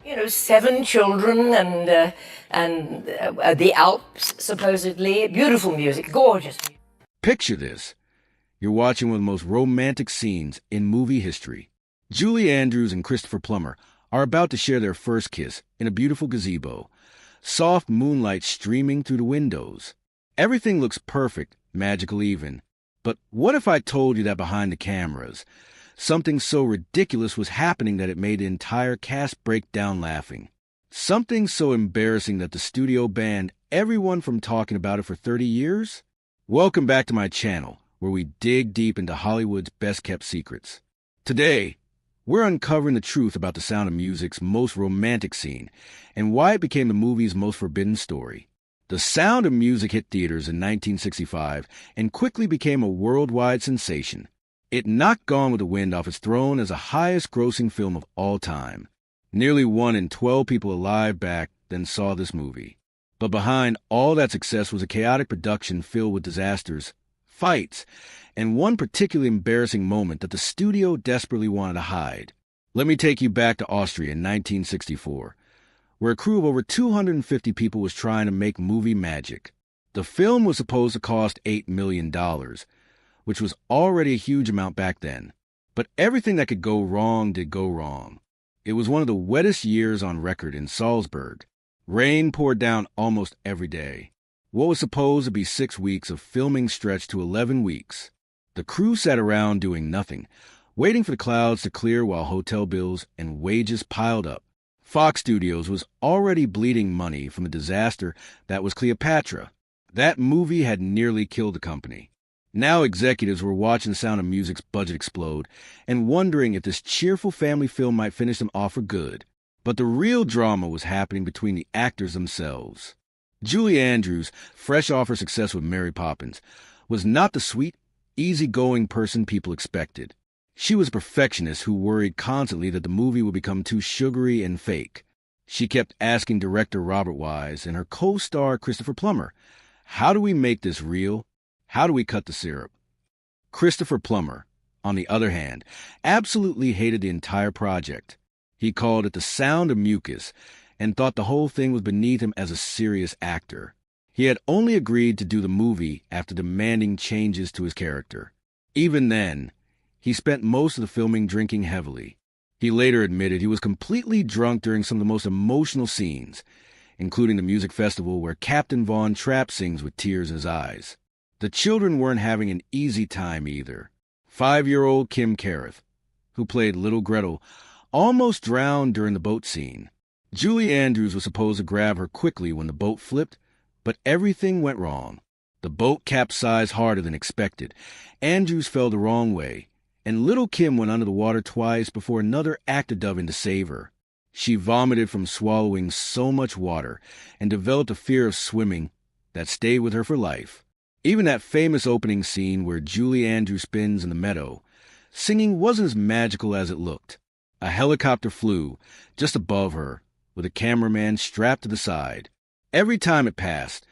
7 children and the Alps, supposedly. Beautiful music, gorgeous. Picture this. You're watching one of the most romantic scenes in movie history. Julie Andrews and Christopher Plummer are about to share their first kiss in a beautiful gazebo. Soft moonlight streaming through the windows. Everything looks perfect, magical even. But what if I told you that behind the cameras, something so ridiculous was happening that it made the entire cast break down laughing? Something so embarrassing that the studio banned everyone from talking about it for 30 years? Welcome back to my channel, where we dig deep into Hollywood's best-kept secrets. Today, we're uncovering the truth about The Sound of Music's most romantic scene and why it became the movie's most forbidden story. The Sound of Music hit theaters in 1965 and quickly became a worldwide sensation. It knocked Gone with the Wind off its throne as the highest-grossing film of all time. Nearly 1 in 12 people alive back then saw this movie. But behind all that success was a chaotic production filled with disasters, fights, and one particularly embarrassing moment that the studio desperately wanted to hide. Let me take you back to Austria in 1964, where a crew of over 250 people was trying to make movie magic. The film was supposed to cost $8 million, which was already a huge amount back then. But everything that could go wrong did go wrong. It was one of the wettest years on record in Salzburg. Rain poured down almost every day. What was supposed to be 6 weeks of filming stretched to 11 weeks. The crew sat around doing nothing, waiting for the clouds to clear while hotel bills and wages piled up. Fox Studios was already bleeding money from a disaster that was Cleopatra. That movie had nearly killed the company. Now executives were watching The Sound of Music's budget explode and wondering if this cheerful family film might finish them off for good. But the real drama was happening between the actors themselves. Julie Andrews, fresh off her success with Mary Poppins, was not the sweet, easygoing person people expected. She was a perfectionist who worried constantly that the movie would become too sugary and fake. She kept asking director Robert Wise and her co-star Christopher Plummer, "How do we make this real? How do we cut the syrup?" Christopher Plummer, on the other hand, absolutely hated the entire project. He called it The Sound of Mucus and thought the whole thing was beneath him as a serious actor. He had only agreed to do the movie after demanding changes to his character. Even then, he spent most of the filming drinking heavily. He later admitted he was completely drunk during some of the most emotional scenes, including the music festival where Captain Von Trapp sings with tears in his eyes. The children weren't having an easy time either. 5-year-old Kim Carruth, who played Little Gretel, almost drowned during the boat scene. Julie Andrews was supposed to grab her quickly when the boat flipped, but everything went wrong. The boat capsized harder than expected. Andrews fell the wrong way, and little Kim went under the water twice before another actor dove in to save her. She vomited from swallowing so much water and developed a fear of swimming that stayed with her for life. Even that famous opening scene where Julie Andrews spins in the meadow, singing wasn't as magical as it looked. A helicopter flew just above her, with a cameraman strapped to the side. Every time it passed,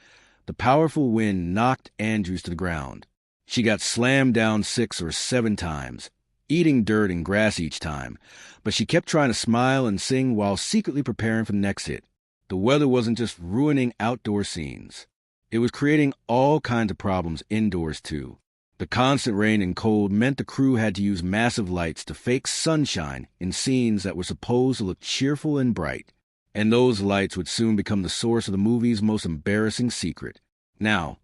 the powerful wind knocked Andrews to the ground. She got slammed down 6 or 7 times, eating dirt and grass each time, but she kept trying to smile and sing while secretly preparing for the next hit. The weather wasn't just ruining outdoor scenes. It was creating all kinds of problems indoors, too. The constant rain and cold meant the crew had to use massive lights to fake sunshine in scenes that were supposed to look cheerful and bright. And those lights would soon become the source of the movie's most embarrassing secret. Now,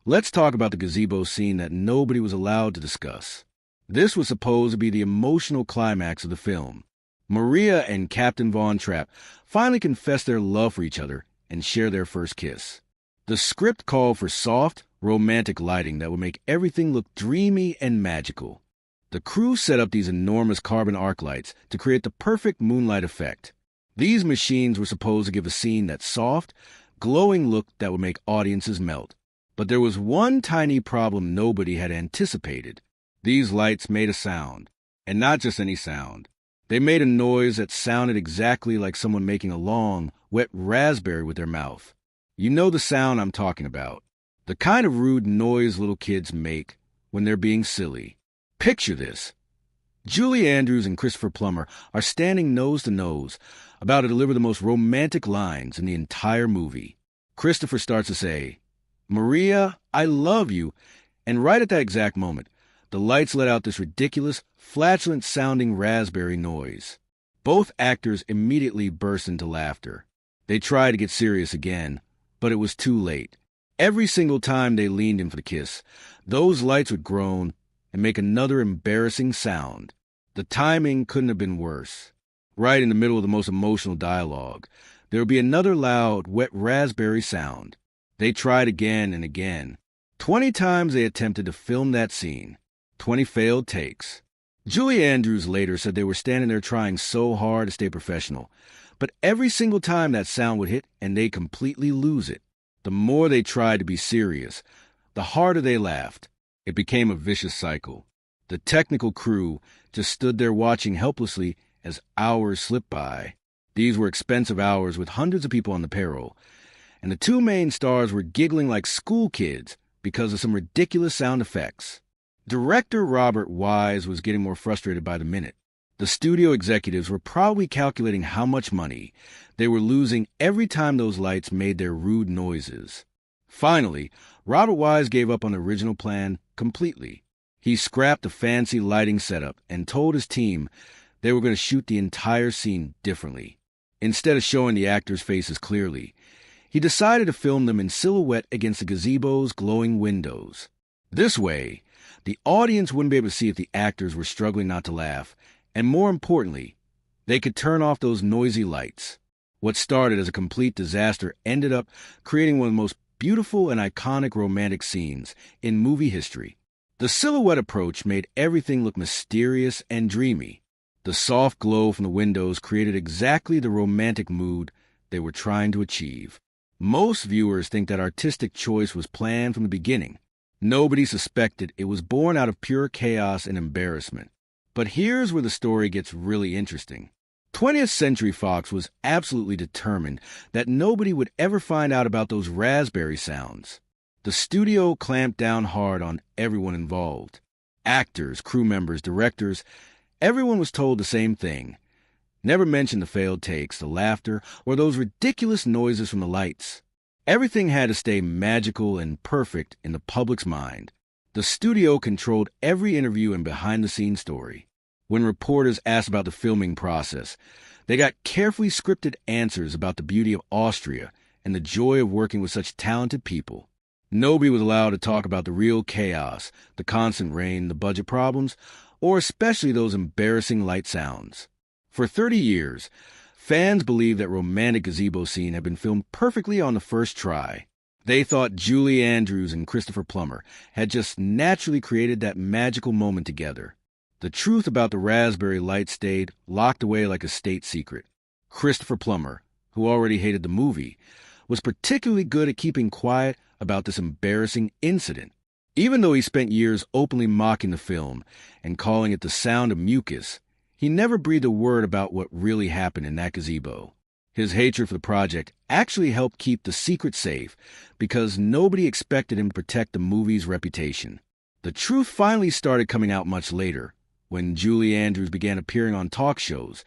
let's talk about the gazebo scene that nobody was allowed to discuss. This was supposed to be the emotional climax of the film. Maria and Captain Von Trapp finally confessed their love for each other and share their first kiss. The script called for soft, romantic lighting that would make everything look dreamy and magical. The crew set up these enormous carbon arc lights to create the perfect moonlight effect. These machines were supposed to give a scene that soft, glowing look that would make audiences melt. But there was one tiny problem nobody had anticipated. These lights made a sound, and not just any sound. They made a noise that sounded exactly like someone making a long, wet raspberry with their mouth. You know the sound I'm talking about. The kind of rude noise little kids make when they're being silly. Picture this. Julie Andrews and Christopher Plummer are standing nose to nose, about to deliver the most romantic lines in the entire movie. Christopher starts to say, "Maria, I love you," and right at that exact moment, the lights let out this ridiculous, flatulent-sounding raspberry noise. Both actors immediately burst into laughter. They tried to get serious again, but it was too late. Every single time they leaned in for the kiss, those lights would groan and make another embarrassing sound. The timing couldn't have been worse. Right in the middle of the most emotional dialogue, there would be another loud, wet raspberry sound. They tried again and again. 20 times they attempted to film that scene. 20 failed takes. Julie Andrews later said they were standing there trying so hard to stay professional, but every single time that sound would hit and they'd completely lose it. The more they tried to be serious, the harder they laughed. It became a vicious cycle. The technical crew just stood there watching helplessly as hours slipped by. These were expensive hours with hundreds of people on the payroll, and the two main stars were giggling like school kids because of some ridiculous sound effects. Director Robert Wise was getting more frustrated by the minute. The studio executives were probably calculating how much money they were losing every time those lights made their rude noises. Finally, Robert Wise gave up on the original plan completely. He scrapped the fancy lighting setup and told his team they were going to shoot the entire scene differently. Instead of showing the actors' faces clearly, he decided to film them in silhouette against the gazebo's glowing windows. This way, the audience wouldn't be able to see if the actors were struggling not to laugh, and more importantly, they could turn off those noisy lights. What started as a complete disaster ended up creating one of the most beautiful and iconic romantic scenes in movie history. The silhouette approach made everything look mysterious and dreamy. The soft glow from the windows created exactly the romantic mood they were trying to achieve. Most viewers think that artistic choice was planned from the beginning. Nobody suspected it was born out of pure chaos and embarrassment. But here's where the story gets really interesting. 20th Century Fox was absolutely determined that nobody would ever find out about those raspberry sounds. The studio clamped down hard on everyone involved. Actors, crew members, directors, everyone was told the same thing. Never mention the failed takes, the laughter, or those ridiculous noises from the lights. Everything had to stay magical and perfect in the public's mind. The studio controlled every interview and behind-the-scenes story. When reporters asked about the filming process, they got carefully scripted answers about the beauty of Austria and the joy of working with such talented people. Nobody was allowed to talk about the real chaos, the constant rain, the budget problems, or especially those embarrassing light sounds. For 30 years, fans believed that romantic gazebo scene had been filmed perfectly on the first try. They thought Julie Andrews and Christopher Plummer had just naturally created that magical moment together. The truth about the raspberry light stayed locked away like a state secret. Christopher Plummer, who already hated the movie, was particularly good at keeping quiet about this embarrassing incident. Even though he spent years openly mocking the film and calling it the sound of mucus, he never breathed a word about what really happened in that gazebo. His hatred for the project actually helped keep the secret safe because nobody expected him to protect the movie's reputation. The truth finally started coming out much later, when Julie Andrews began appearing on talk shows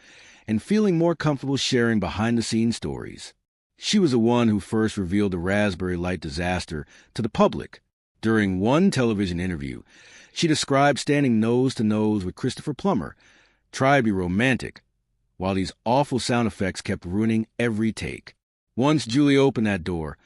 and feeling more comfortable sharing behind-the-scenes stories. She was the one who first revealed the raspberry light disaster to the public. During one television interview, she described standing nose-to-nose with Christopher Plummer, tried to be romantic, while these awful sound effects kept ruining every take. Once Julie opened that door,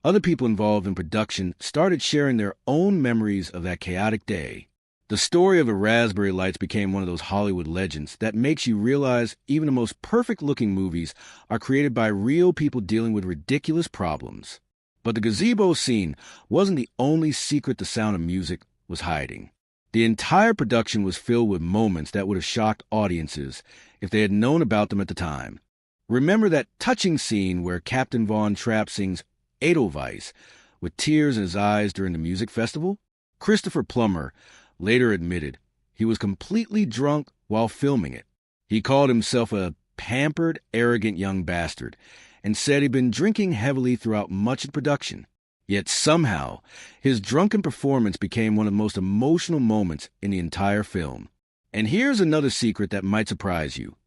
other people involved in production started sharing their own memories of that chaotic day. The story of the raspberry lights became one of those Hollywood legends that makes you realize even the most perfect-looking movies are created by real people dealing with ridiculous problems. But the gazebo scene wasn't the only secret The Sound of Music was hiding. The entire production was filled with moments that would have shocked audiences if they had known about them at the time. Remember that touching scene where Captain Von Trapp sings Edelweiss with tears in his eyes during the music festival? Christopher Plummer later admitted he was completely drunk while filming it. He called himself a pampered, arrogant young bastard and said he'd been drinking heavily throughout much of the production. Yet somehow, his drunken performance became one of the most emotional moments in the entire film. And here's another secret that might surprise you.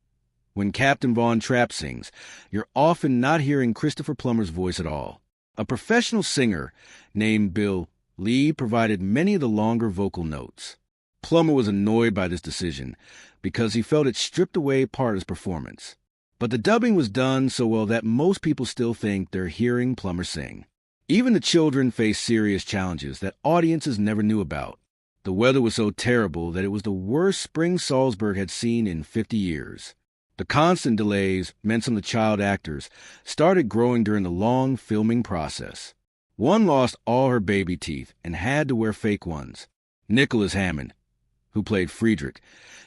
When Captain Von Trapp sings, you're often not hearing Christopher Plummer's voice at all. A professional singer named Bill Lee provided many of the longer vocal notes. Plummer was annoyed by this decision because he felt it stripped away part of his performance. But the dubbing was done so well that most people still think they're hearing Plummer sing. Even the children faced serious challenges that audiences never knew about. The weather was so terrible that it was the worst spring Salzburg had seen in 50 years. The constant delays meant some of the child actors started growing during the long filming process. One lost all her baby teeth and had to wear fake ones. Nicholas Hammond, who played Friedrich,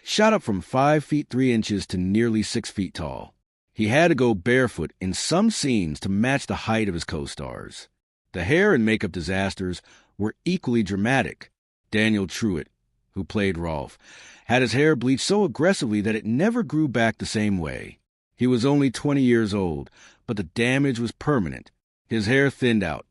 shot up from 5 feet 3 inches to nearly 6 feet tall. He had to go barefoot in some scenes to match the height of his co-stars. The hair and makeup disasters were equally dramatic. Daniel Truitt, who played Rolf, had his hair bleached so aggressively that it never grew back the same way. He was only 20 years old, but the damage was permanent. His hair thinned out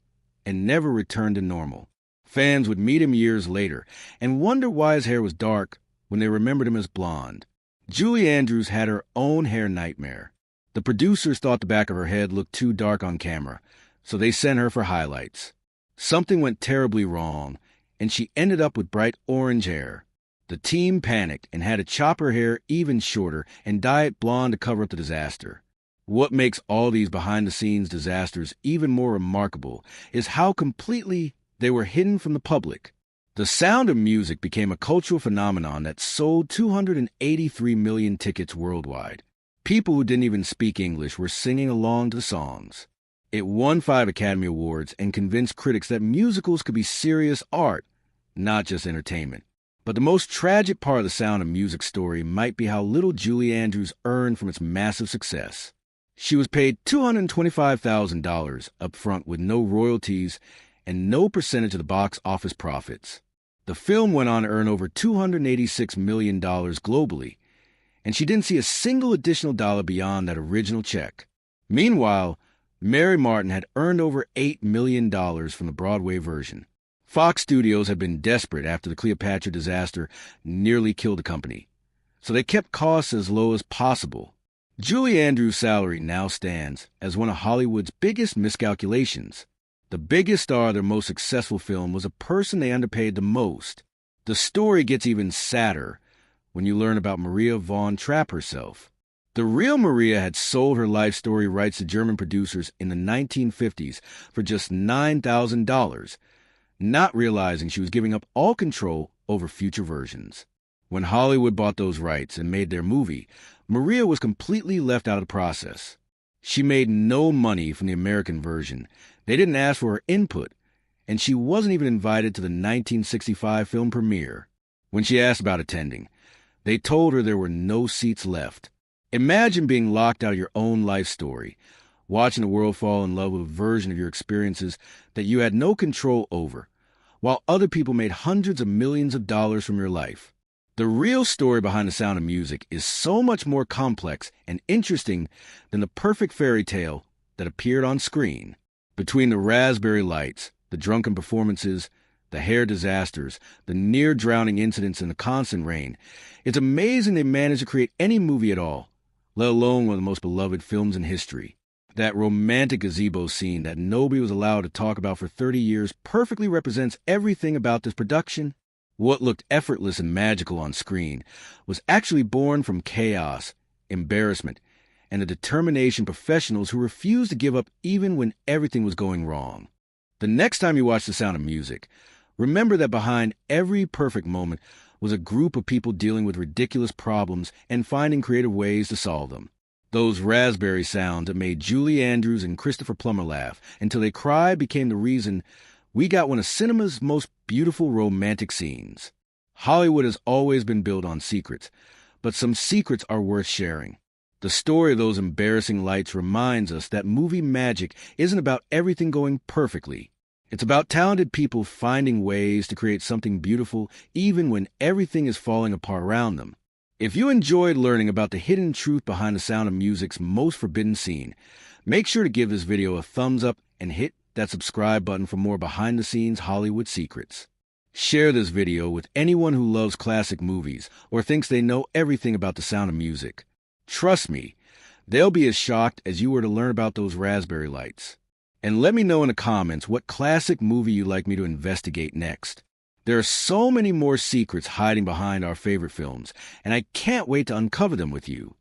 and never returned to normal. Fans would meet him years later and wonder why his hair was dark when they remembered him as blonde. Julie Andrews had her own hair nightmare. The producers thought the back of her head looked too dark on camera, so they sent her for highlights. Something went terribly wrong, and she ended up with bright orange hair. The team panicked and had to chop her hair even shorter and dye it blonde to cover up the disaster. What makes all these behind-the-scenes disasters even more remarkable is how completely they were hidden from the public. The Sound of Music became a cultural phenomenon that sold 283 million tickets worldwide. People who didn't even speak English were singing along to the songs. It won 5 Academy Awards and convinced critics that musicals could be serious art, not just entertainment. But the most tragic part of the Sound of Music story might be how little Julie Andrews earned from its massive success. She was paid $225,000 up front with no royalties and no percentage of the box office profits. The film went on to earn over $286 million globally, and she didn't see a single additional dollar beyond that original check. Meanwhile, Mary Martin had earned over $8 million from the Broadway version. Fox Studios had been desperate after the Cleopatra disaster nearly killed the company, so they kept costs as low as possible. Julie Andrews' salary now stands as one of Hollywood's biggest miscalculations. The biggest star of their most successful film was a person they underpaid the most. The story gets even sadder when you learn about Maria von Trapp herself. The real Maria had sold her life story rights to German producers in the 1950s for just $9,000, not realizing she was giving up all control over future versions. When Hollywood bought those rights and made their movie, Maria was completely left out of the process. She made no money from the American version. They didn't ask for her input, and she wasn't even invited to the 1965 film premiere. When she asked about attending, they told her there were no seats left. Imagine being locked out of your own life story, watching the world fall in love with a version of your experiences that you had no control over, while other people made hundreds of millions of dollars from your life. The real story behind The Sound of Music is so much more complex and interesting than the perfect fairy tale that appeared on screen. Between the raspberry lights, the drunken performances, the hair disasters, the near-drowning incidents, and the constant rain, it's amazing they managed to create any movie at all, let alone one of the most beloved films in history. That romantic gazebo scene that nobody was allowed to talk about for 30 years perfectly represents everything about this production. What looked effortless and magical on screen was actually born from chaos, embarrassment, and the determination of professionals who refused to give up even when everything was going wrong. The next time you watch The Sound of Music, remember that behind every perfect moment was a group of people dealing with ridiculous problems and finding creative ways to solve them. Those raspberry sounds that made Julie Andrews and Christopher Plummer laugh until they cried became the reason we got one of cinema's most beautiful romantic scenes. Hollywood has always been built on secrets, but some secrets are worth sharing. The story of those embarrassing lights reminds us that movie magic isn't about everything going perfectly. It's about talented people finding ways to create something beautiful even when everything is falling apart around them. If you enjoyed learning about the hidden truth behind The Sound of Music's most forbidden scene, make sure to give this video a thumbs up and hit that subscribe button for more behind-the-scenes Hollywood secrets. Share this video with anyone who loves classic movies or thinks they know everything about The Sound of Music. Trust me, they'll be as shocked as you were to learn about those raspberry lights. And let me know in the comments what classic movie you'd like me to investigate next. There are so many more secrets hiding behind our favorite films, and I can't wait to uncover them with you.